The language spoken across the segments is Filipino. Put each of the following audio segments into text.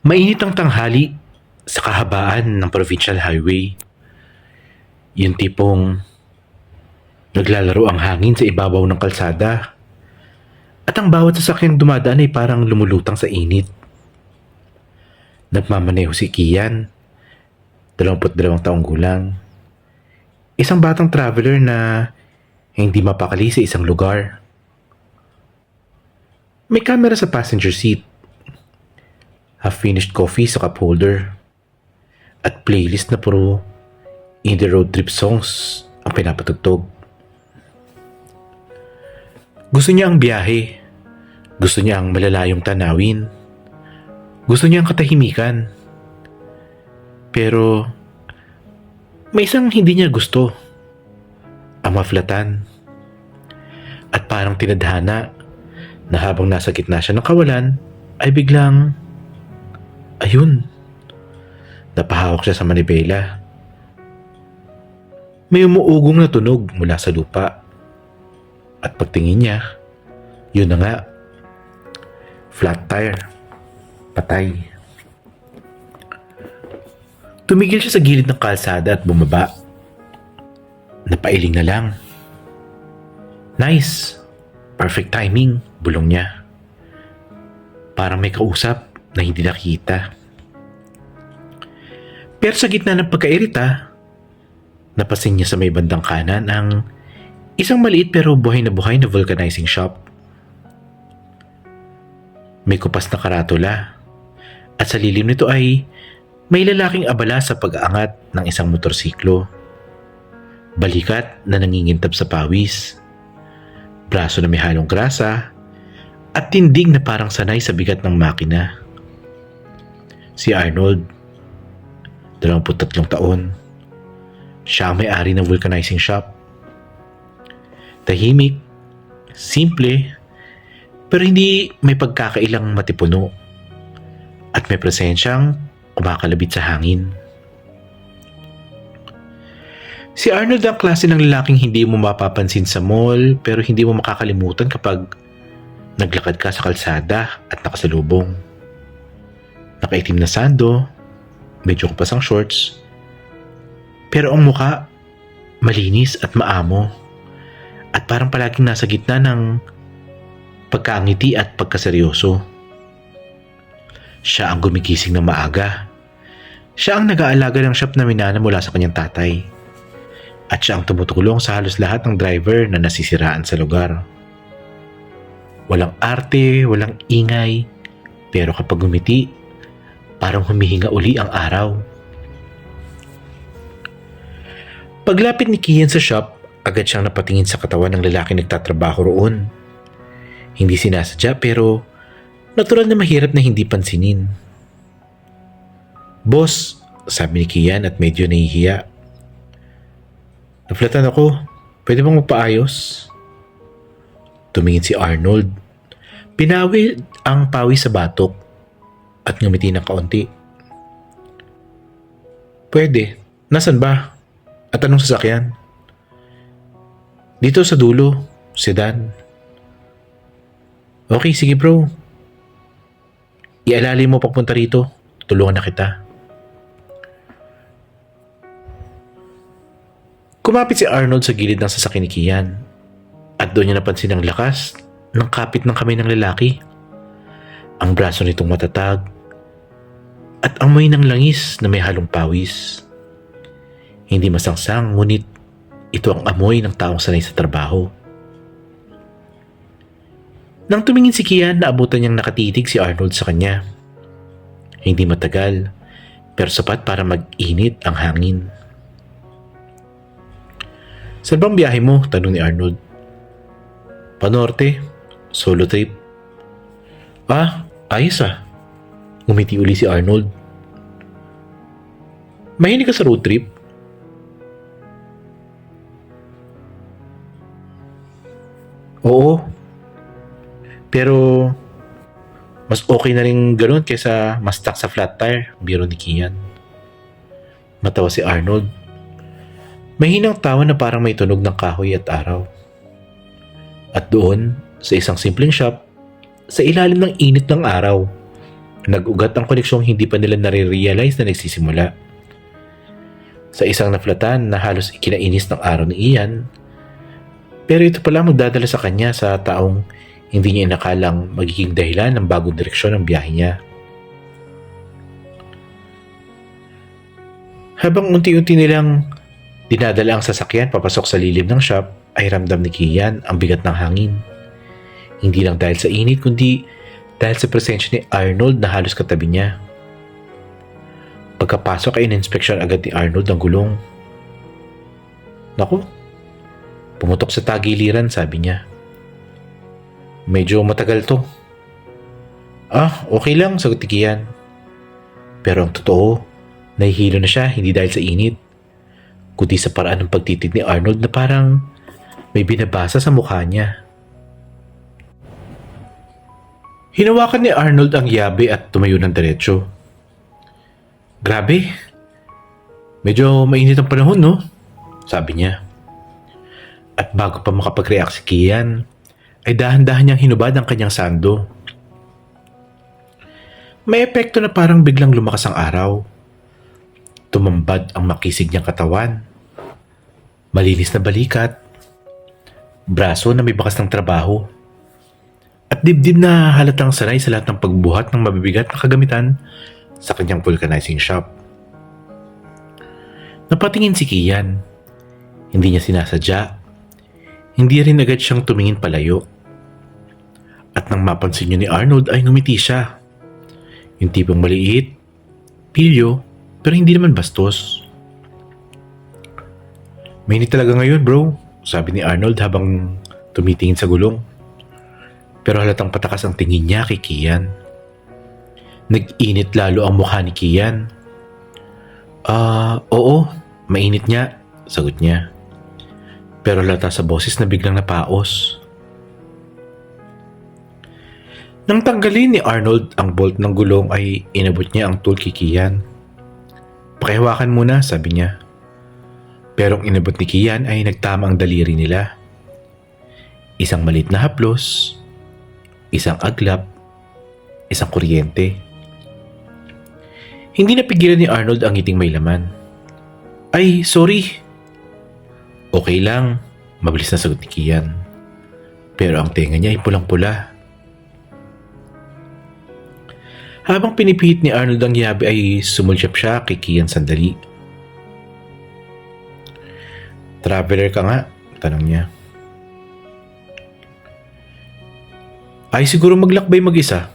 Mainit ang tanghali sa kahabaan ng provincial highway. Yung tipong naglalaro ang hangin sa ibabaw ng kalsada at ang bawat sasakyang dumadaan ay parang lumulutang sa init. Nagmamaneho si Kian, 22 taong gulang. Isang batang traveler na hindi mapakali sa isang lugar. May camera sa passenger seat, half-finished coffee sa cup holder, at playlist na puro indie road trip songs ang pinapatugtog. Gusto niya ang biyahe. Gusto niya ang malalayong tanawin. Gusto niya ang katahimikan. Pero may isang hindi niya gusto. Ang maflatan. At parang tinadhana na habang nasa gitna siya ng kawalan ay biglang ayun, napahawak siya sa manibela. May umuugong na tunog mula sa lupa. At pagtingin niya, yun na nga, flat tire, patay. Tumigil siya sa gilid ng kalsada at bumaba. Napailing na lang. Nice, perfect timing, bulong niya. Parang may kausap na hindi nakita. Pero sa gitna ng pagkairita, napasin niya sa may bandang kanan ang isang maliit pero buhay na vulcanizing shop. May kupas na karatula at sa lilim nito ay may lalaking abala sa pag-aangat ng isang motorsiklo. Balikat na nangingintab sa pawis, braso na may halong grasa at tindig na parang sanay sa bigat ng makina. Si Arnold, 23 taon. Siya ang may-ari ng vulcanizing shop. Tahimik, simple, pero hindi may pagkakailang matipuno at may presensyang kumakalabit sa hangin. Si Arnold ang klase ng lalaking hindi mo mapapansin sa mall pero hindi mo makakalimutan kapag naglakad ka sa kalsada at nakasalubong. Nakaitim na sando, medyo kapasang shorts, pero ang muka malinis at maamo. At parang palaging nasa gitna ng pagkaangiti at pagkaseryoso. Siya ang gumigising ng maaga. Siya ang nag-aalaga ng shop na minana mula sa kanyang tatay. At siya ang tumutulong sa halos lahat ng driver na nasisiraan sa lugar. Walang arte, walang ingay, pero kapag gumiti, parang humihinga uli ang araw. Paglapit ni Kian sa shop, agad siyang napatingin sa katawan ng lalaki nagtatrabaho roon. Hindi sinasadya pero natural na mahirap na hindi pansinin. "Boss," sabi ni Kian at medyo nahihiya. "Naflatan ako. Pwede bang magpaayos?" Tumingin si Arnold. Pinawi ang pawis sa batok at ngumiti ng kaunti. "Pwede. Nasaan ba? At anong sasakyan?" "Dito sa dulo, sedan." "Okay, sige bro. Ialali mo papunta rito. Tulungan na kita." Kumapit si Arnold sa gilid ng sasakyan ni Kian at doon niya napansin ang lakas ng kapit ng kamay ng lalaki. Ang braso nitong matatag at amoy ng langis na may halong pawis. Hindi masangsang ngunit ito ang amoy ng taong sanay sa trabaho. Nang tumingin si Kian, naabutan niyang nakatitig si Arnold sa kanya. Hindi matagal, pero sapat para mag-init ang hangin. "Saan bang biyahe mo?" tanong ni Arnold. "Panorte, solo trip." "Ah, ayos ah." Ngumiti uli si Arnold. "Mahilig ka sa road trip?" "Oo. Pero mas okay na rin ganun kaysa mas stuck sa flat tire," biro ni Kian. Matawa si Arnold. Mahinang tawa na parang may tunog ng kahoy at araw. At doon, sa isang simpleng shop, sa ilalim ng init ng araw, Nag-ugat ang koneksyong hindi pa nila nare-realize na nagsisimula. Sa isang naflatan na halos ikinainis ng araw ni Ian, pero ito pala magdadala sa kanya sa taong hindi niya inakalang magiging dahilan ng bagong direksyon ng biyahe niya. Habang unti-unti nilang dinadala ang sasakyan papasok sa lilim ng shop, ay ramdam ni Kian ang bigat ng hangin. Hindi lang dahil sa init, kundi dahil sa presensya ni Arnold na halos katabi niya. Pagkapasok ay in-inspeksyon agad ni Arnold ang gulong. Naku, pumutok sa tagiliran, sabi niya. Medyo matagal to. Okay lang, sagot ni Kian. Pero ang totoo, nahihilo na siya hindi dahil sa init, kundi sa paraan ng pagtitig ni Arnold na parang may binabasa sa mukha niya. Hinawakan ni Arnold ang yabe at tumayo ng diretsyo. Grabe, medyo mainit ang panahon, no? Sabi niya. At bago pa makapag-react si Kian, ay dahan-dahan niyang hinubad ang kanyang sando. May epekto na parang biglang lumakas ang araw. Tumambad ang makisig niyang katawan. Malinis na balikat. Braso na may bakas ng trabaho. At dibdib na halatang sanay sa lahat ng pagbuhat ng mabibigat na kagamitan sa kanyang vulcanizing shop. Napatingin si Kian. Hindi niya sinasadya. Hindi rin agad siyang tumingin palayo. At nang mapansin niyo ni Arnold ay ngumiti siya. Yung tipong maliit, pilyo, pero hindi naman bastos. Mainit talaga ngayon, bro, sabi ni Arnold habang tumitingin sa gulong. Pero halatang patakas ang tingin niya kay Kian. Nag-init lalo ang mukha ni Kian. Oo, mainit niya, sagot niya. Pero halata sa boses na biglang napaos. Nang tanggalin ni Arnold ang bolt ng gulong ay inabot niya ang tool kay Kian. Pakihawakan muna, sabi niya. Pero ang inabot ni Kian ay nagtama ang daliri nila. Isang maliit na haplos, isang aglap, isang kuryente. Hindi napigilan ni Arnold ang ngiting may laman. Ay, sorry. Okay lang, mabilis na sagot ni Kian. Pero ang tenga niya ay pulang-pula. Habang pinipihit ni Arnold ang yabe ay sumulsyap siya kay Kian sandali. Traveler ka nga? Tanong niya. Ay siguro maglakbay mag-isa.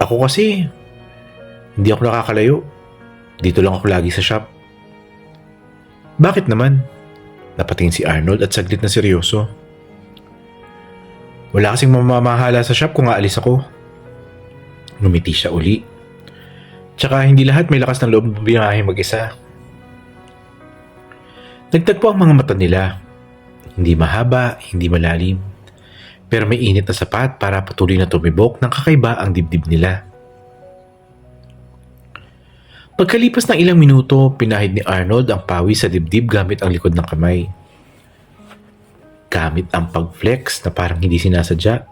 Ako kasi, hindi ako nakakalayo. Dito lang ako lagi sa shop. Bakit naman? Napatingin si Arnold at saglit na seryoso. Wala kasing mamamahala sa shop kung aalis ako. Ngumiti siya uli. Tsaka hindi lahat may lakas ng loob bumiyahe mag-isa. Nagtagpo ang mga mata nila. Hindi mahaba, hindi malalim. Pero may init na sapat para patuloy na tumibok ng kakaiba ang dibdib nila. Pagkalipas ng ilang minuto, pinahid ni Arnold ang pawis sa dibdib gamit ang likod ng kamay. Gamit ang pag-flex na parang hindi sinasadya.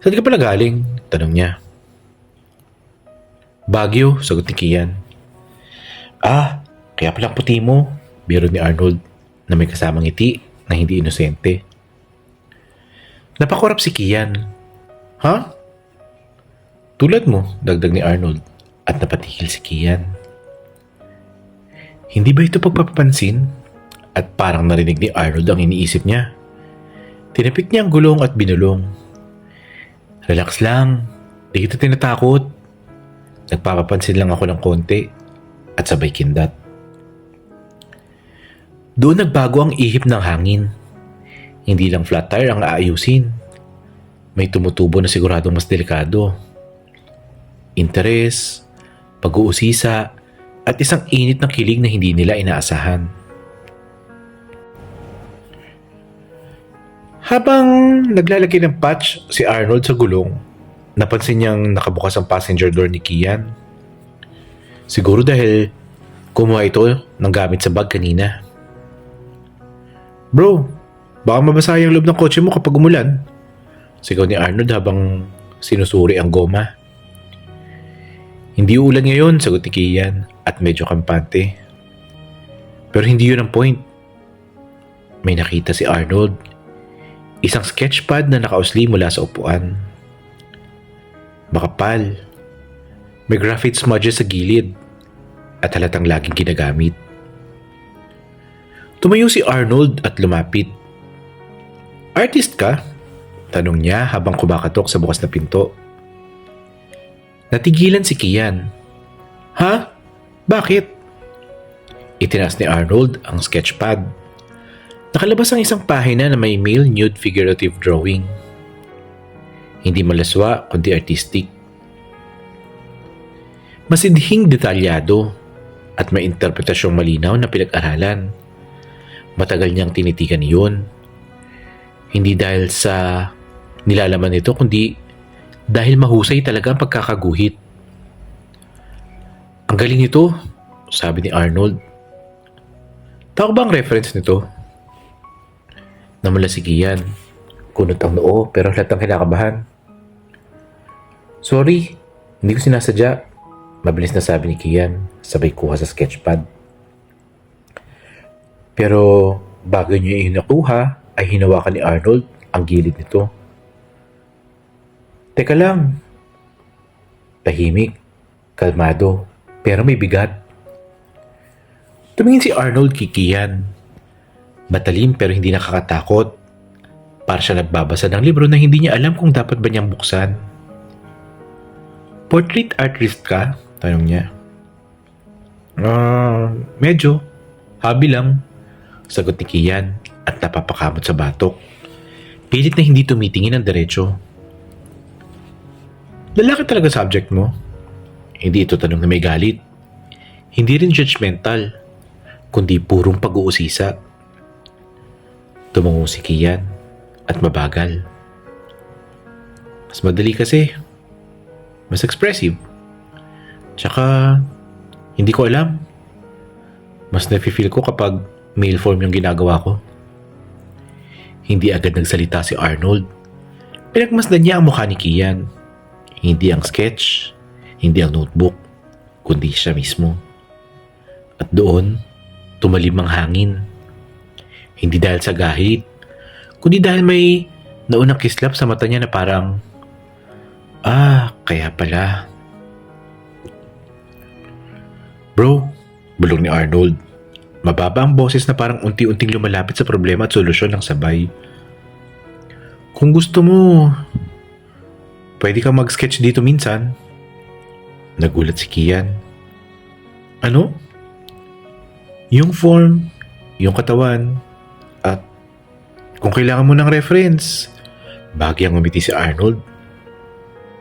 Saan ka pala galing? Tanong niya. Baguio, sagot ni Kian. Kaya palang puti mo, biro ni Arnold na may kasamang ngiti na hindi inosente. Napakurap si Kian. Ha? Tulad mo, dagdag ni Arnold at napatigil si Kian. Hindi ba ito pagpapapansin? At parang narinig ni Arnold ang iniisip niya. Tinapik niya ang gulong at binulong. Relax lang, di kita tinatakot. Nagpapapansin lang ako ng konti at sabay kindat. Doon nagbago ang ihip ng hangin. Hindi lang flat tire ang aayusin. May tumutubo na siguradong mas delikado. Interes, pag-uusisa, at isang init ng kilig na hindi nila inaasahan. Habang naglalagay ng patch si Arnold sa gulong, napansin niyang nakabukas ang passenger door ni Kian. Siguro dahil kumuha ito ng gamit sa bag kanina. Bro, baka mabasa yung loob ng kotse mo kapag umulan. Sigaw ni Arnold habang sinusuri ang goma. Hindi ulan ngayon, sagot ni Kian at medyo kampante. Pero hindi yun ang point. May nakita si Arnold. Isang sketchpad na nakausli mula sa upuan. Makapal. May graphite smudges sa gilid at halatang laging ginagamit. Tumayo si Arnold at lumapit. Artist ka? Tanong niya habang kumakatok sa bukas na pinto. Natigilan si Kian. Ha? Bakit? Itinaas ni Arnold ang sketchpad. Nakalabas ang isang pahina na may male nude figurative drawing. Hindi malaswa kundi artistic. Masidhing detalyado at may interpretasyong malinaw na pinag-aralan. Matagal niyang tinitigan iyon. Hindi dahil sa nilalaman nito kundi dahil mahusay talaga ang pagkakaguhit. Ang galing nito, sabi ni Arnold. Tao ba ang reference nito? Namula si Kian. Kunot ang noo pero halatang kinakabahan. Sorry, hindi ko sinasadya. Mabilis na sabi ni Kian, sabay kuha sa sketchpad. Pero bago niya nakuha, ay hinawakan ni Arnold ang gilid nito. Teka lang. Tahimik, kalmado, pero may bigat. Tumingin si Arnold kay Kian. Matalim pero hindi nakakatakot. Para siya nagbabasa ng libro na hindi niya alam kung dapat ba niyang buksan. Portrait artist ka? Tanong niya. Medyo. Hobby lang. Sagot ni Kian at napapakamot sa batok. Pilit na hindi tumitingin ng diretso. Lalaki talaga subject mo? Hindi ito tanong na may galit. Hindi rin judgmental, kundi purong pag-uusisa. Tumungo si Kian at mabagal. Mas madali kasi. Mas expressive. Tsaka, hindi ko alam. Mas nafe-feel ko kapag male form yung ginagawa ko. Hindi agad nagsalita si Arnold. Pinagmasdan niya ang mukha ni Kian. Hindi ang sketch, hindi ang notebook, kundi siya mismo. At doon, tumalim ang hangin. Hindi dahil sa gahit, kundi dahil may naunang kislap sa mata niya na parang, kaya pala. Bro, bulong ni Arnold. Mababa ang boses na parang unti-unting lumalapit sa problema at solusyon ng sabay. Kung gusto mo, pwede kang mag-sketch dito minsan. Nagulat si Kian. Ano? Yung form, yung katawan, at kung kailangan mo ng reference. Bagyang umiti si Arnold.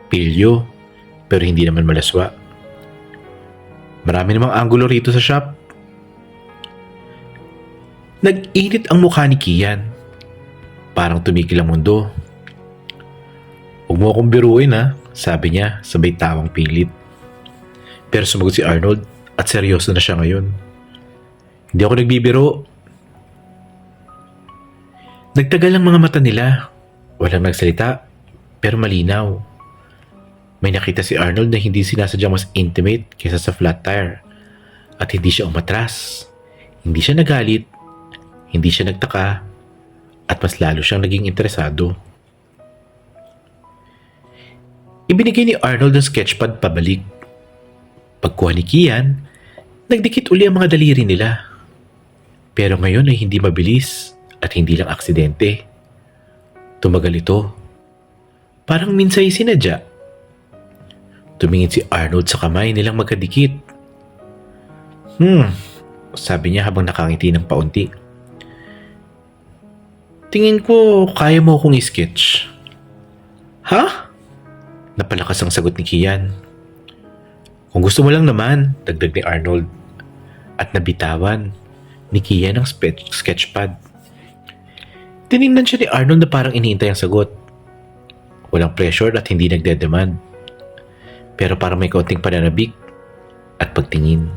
Pilyo, pero hindi naman malaswa. Marami namang angulo rito sa shop. Nag-init ang mukha ni Kian. Parang tumigil ang mundo. Huwag mo akong biruin ha, sabi niya sabay tawang pilit. Pero sumagot si Arnold at seryoso na siya ngayon. Hindi ako nagbibiro. Nagtagal ang mga mata nila. Walang nagsalita, pero malinaw. May nakita si Arnold na hindi sinasadyang mas intimate kaysa sa flat tire. At hindi siya umatras. Hindi siya nagalit. Hindi siya nagtaka. At mas lalo siyang naging interesado. Ibinigay ni Arnold ang sketchpad pabalik. Pagkuha ni Kian, nagdikit uli ang mga daliri nila. Pero ngayon ay hindi mabilis at hindi lang aksidente. Tumagal ito. Parang minsay sinadya. Tumingin si Arnold sa kamay nilang magkadikit. Sabi niya habang nakangiti ng paunti. Tingin ko kaya mo akong i-sketch. Ha? Napalakas ang sagot ni Kian. Kung gusto mo lang naman, dagdag ni Arnold. At nabitawan ni Kian ang sketchpad. Tinignan siya ni Arnold na parang iniintay ang sagot. Walang pressure at hindi nagdedemand. Pero parang may kaunting pananabik at pagtingin.